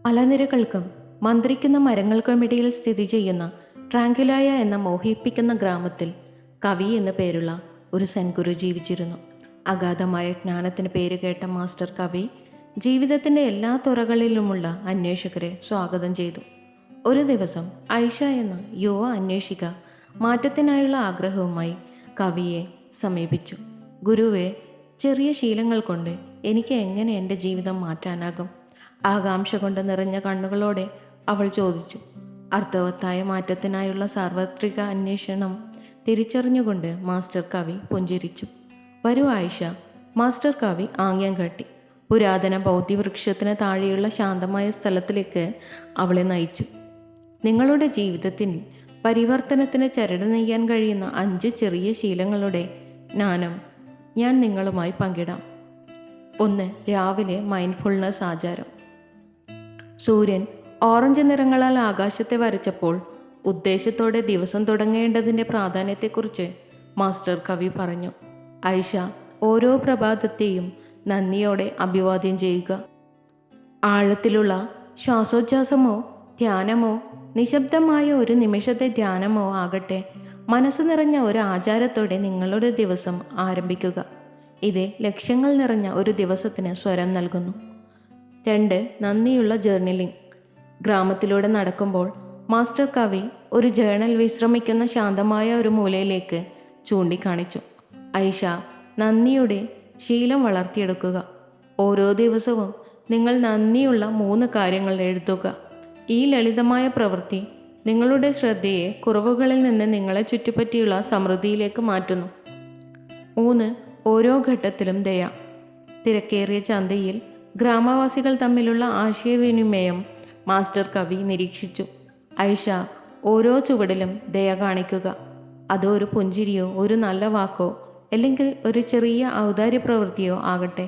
മലനിരകൾക്കും മന്ത്രിക്കുന്ന മരങ്ങൾക്കുമിടയിൽ സ്ഥിതി ചെയ്യുന്ന ട്രാങ്കുലായ എന്ന മോഹിപ്പിക്കുന്ന ഗ്രാമത്തിൽ കവി എന്നു പേരുള്ള ഒരു സൻഗുരു ജീവിച്ചിരുന്നു. അഗാധമായ ജ്ഞാനത്തിന് പേരുകേട്ട മാസ്റ്റർ കവി ജീവിതത്തിൻ്റെ എല്ലാ തുറകളിലുമുള്ള അന്വേഷകരെ സ്വാഗതം ചെയ്തു. ഒരു ദിവസം ഐഷ എന്ന യുവ അന്വേഷിക മാറ്റത്തിനായുള്ള ആഗ്രഹവുമായി കവിയെ സമീപിച്ചു. ഗുരുവെ, ചെറിയ ശീലങ്ങൾ കൊണ്ട് എനിക്ക് എങ്ങനെ എൻ്റെ ജീവിതം മാറ്റാനാകും? ആകാംക്ഷ കൊണ്ട് നിറഞ്ഞ കണ്ണുകളോടെ അവൾ ചോദിച്ചു. അർത്ഥവത്തായ മാറ്റത്തിനായുള്ള സാർവത്രിക അന്വേഷണം തിരിച്ചറിഞ്ഞുകൊണ്ട് മാസ്റ്റർ കവി പുഞ്ചിരിച്ചു. വരൂ ആയിഷ, മാസ്റ്റർ കവി ആംഗ്യം കാട്ടി. പുരാതന ബൗദ്ധിവൃക്ഷത്തിന് താഴെയുള്ള ശാന്തമായ സ്ഥലത്തിലേക്ക് അവളെ നയിച്ചു. നിങ്ങളുടെ ജീവിതത്തിൽ പരിവർത്തനത്തിന് ചരട് നെയ്യാൻ കഴിയുന്ന 5 ചെറിയ ശീലങ്ങളുടെ ജ്ഞാനം ഞാൻ നിങ്ങളുമായി പങ്കിടാം. 1. രാവിലെ മൈൻഡ്ഫുൾനെസ് ആചാരം. സൂര്യൻ ഓറഞ്ച് നിറങ്ങളാൽ ആകാശത്തെ വരച്ചപ്പോൾ ഉദ്ദേശത്തോടെ ദിവസം തുടങ്ങേണ്ടതിൻ്റെ പ്രാധാന്യത്തെക്കുറിച്ച് മാസ്റ്റർ കവി പറഞ്ഞു. ഐഷ, ഓരോ പ്രഭാതത്തെയും നന്ദിയോടെ അഭിവാദ്യം ചെയ്യുക. ആഴത്തിലുള്ള ശ്വാസോച്ഛ്വാസമോ ധ്യാനമോ നിശബ്ദമായ ഒരു നിമിഷത്തെ ധ്യാനമോ ആകട്ടെ, മനസ്സ് നിറഞ്ഞ ഒരു ആചാരത്തോടെ നിങ്ങളുടെ ദിവസം ആരംഭിക്കുക. ഇത് ലക്ഷ്യങ്ങൾ നിറഞ്ഞ ഒരു ദിവസത്തിന് സ്വരം നൽകുന്നു. 2. നന്ദിയുള്ള ജേർണലിംഗ്. ഗ്രാമത്തിലൂടെ നടക്കുമ്പോൾ മാസ്റ്റർ കവി ഒരു ജേർണൽ വിശ്രമിക്കുന്ന ശാന്തമായ ഒരു മൂലയിലേക്ക് ചൂണ്ടിക്കാണിച്ചു. ഐഷ, നന്ദിയുടെ ശീലം വളർത്തിയെടുക്കുക. ഓരോ ദിവസവും നിങ്ങൾ നന്ദിയുള്ള 3 കാര്യങ്ങൾ എഴുതുക. ഈ ലളിതമായ പ്രവൃത്തി നിങ്ങളുടെ ശ്രദ്ധയെ കുറവുകളിൽ നിന്ന് നിങ്ങളെ ചുറ്റിപ്പറ്റിയുള്ള സമൃദ്ധിയിലേക്ക് മാറ്റുന്നു. 3. ഓരോ ഘട്ടത്തിലും ദയ. തിരക്കേറിയ ചന്തയിൽ ഗ്രാമവാസികൾ തമ്മിലുള്ള ആശയവിനിമയം മാസ്റ്റർ കവി നിരീക്ഷിച്ചു. ഐഷ, ഓരോ ചുവടിലും ദയ കാണിക്കുക. അത് ഒരു പുഞ്ചിരിയോ ഒരു നല്ല വാക്കോ അല്ലെങ്കിൽ ഒരു ചെറിയ ഔദാര്യ പ്രവൃത്തിയോ ആകട്ടെ,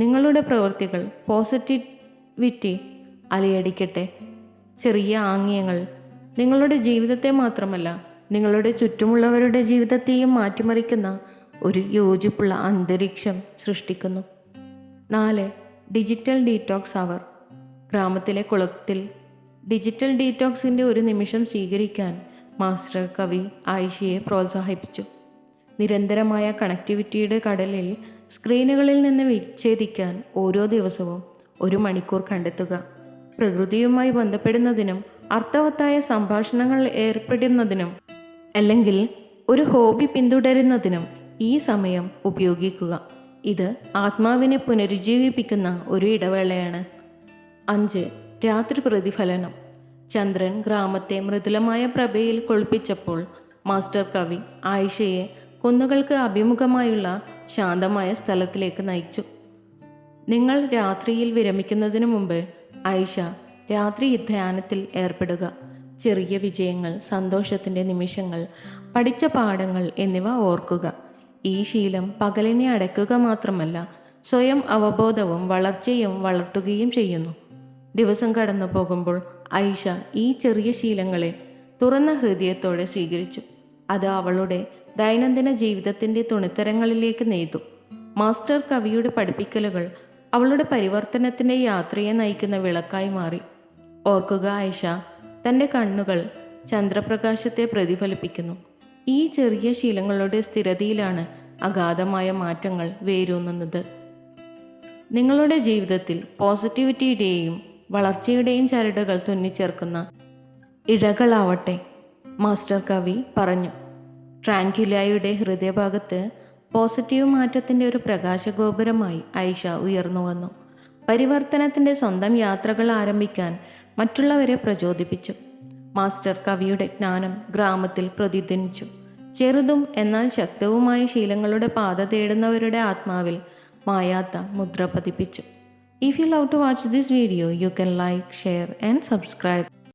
നിങ്ങളുടെ പ്രവൃത്തികൾ പോസിറ്റിവിറ്റി അലയടിക്കട്ടെ. ചെറിയ ആംഗ്യങ്ങൾ നിങ്ങളുടെ ജീവിതത്തെ മാത്രമല്ല നിങ്ങളുടെ ചുറ്റുമുള്ളവരുടെ ജീവിതത്തെയും മാറ്റിമറിക്കുന്ന ഒരു യോജിപ്പുള്ള അന്തരീക്ഷം സൃഷ്ടിക്കുന്നു. 4. ഡിജിറ്റൽ ഡീറ്റോക്സ് അവർ. ഗ്രാമത്തിലെ കുളത്തിൽ ഡിജിറ്റൽ ഡീറ്റോക്സിൻ്റെ ഒരു നിമിഷം സ്വീകരിക്കാൻ മാസ്റ്റർ കവി ആയിഷയെ പ്രോത്സാഹിപ്പിച്ചു. നിരന്തരമായ കണക്ടിവിറ്റിയുടെ കടലിൽ സ്ക്രീനുകളിൽ നിന്ന് വിച്ഛേദിക്കാൻ ഓരോ ദിവസവും 1 മണിക്കൂർ കണ്ടെത്തുക. പ്രകൃതിയുമായി ബന്ധപ്പെടുന്നതിനും അർത്ഥവത്തായ സംഭാഷണങ്ങൾ ഏർപ്പെടുന്നതിനും അല്ലെങ്കിൽ ഒരു ഹോബി പിന്തുടരുന്നതിനും ഈ സമയം ഉപയോഗിക്കുക. ഇത് ആത്മാവിനെ പുനരുജ്ജീവിപ്പിക്കുന്ന ഒരു ഇടവേളയാണ്. 5. രാത്രി പ്രതിഫലനം. ചന്ദ്രൻ ഗ്രാമത്തെ മൃദുലമായ പ്രഭയിൽ കൊളുപ്പിച്ചപ്പോൾ മാസ്റ്റർ കവി ആയിഷയെ കുന്നുകൾക്ക് അഭിമുഖമായുള്ള ശാന്തമായ സ്ഥലത്തിലേക്ക് നയിച്ചു. നിങ്ങൾ രാത്രിയിൽ വിരമിക്കുന്നതിന് മുമ്പ് ഐഷ രാത്രി ധ്യാനത്തിൽ ഏർപ്പെടുക. ചെറിയ വിജയങ്ങൾ, സന്തോഷത്തിൻ്റെ നിമിഷങ്ങൾ, പഠിച്ച പാഠങ്ങൾ എന്നിവ ഓർക്കുക. ഈ ശീലം പകലിനെ അടയ്ക്കുക മാത്രമല്ല, സ്വയം അവബോധവും വളർച്ചയും വളർത്തുകയും ചെയ്യുന്നു. ദിവസം കടന്നു പോകുമ്പോൾ ഐഷ ഈ ചെറിയ ശീലങ്ങളെ തുറന്ന ഹൃദയത്തോടെ സ്വീകരിച്ചു. അത് അവളുടെ ദൈനംദിന ജീവിതത്തിൻ്റെ തുണിത്തരങ്ങളിലേക്ക് നെയ്തു. മാസ്റ്റർ കവിയുടെ പഠിപ്പിക്കലുകൾ അവളുടെ പരിവർത്തനത്തിൻ്റെ യാത്രയെ നയിക്കുന്ന വിളക്കായി മാറി. ഓർക്കുക ഐഷ, തൻ്റെ കണ്ണുകൾ ചന്ദ്രപ്രകാശത്തെ പ്രതിഫലിപ്പിക്കുന്നു. ഈ ചെറിയ ശീലങ്ങളുടെ സ്ഥിരതയിലാണ് അഗാധമായ മാറ്റങ്ങൾ വേരൂന്നുന്നത്. നിങ്ങളുടെ ജീവിതത്തിൽ പോസിറ്റിവിറ്റിയുടെയും വളർച്ചയുടെയും ചരടുകൾ തുന്നിച്ചേർക്കുന്ന ഇഴകളാവട്ടെ, മാസ്റ്റർ കവി പറഞ്ഞു. ട്രാങ്കുലായുടെ ഹൃദയഭാഗത്ത് പോസിറ്റീവ് മാറ്റത്തിൻ്റെ ഒരു പ്രകാശഗോപുരമായി ഐഷ ഉയർന്നു വന്നു. പരിവർത്തനത്തിൻ്റെ സ്വന്തം യാത്രകൾ ആരംഭിക്കാൻ മറ്റുള്ളവരെ പ്രചോദിപ്പിച്ചു. മാസ്റ്റർ കവിയുടെ ജ്ഞാനം ഗ്രാമത്തിൽ പ്രതിധ്വനിച്ചു. ചെറുതും എന്നാൽ ശക്തവുമായ ശീലങ്ങളുടെ പാത തേടുന്നവരുടെ ആത്മാവിൽ മായാത്ത മുദ്ര പതിപ്പിച്ചു. If you love to watch this video, you can like, share and subscribe.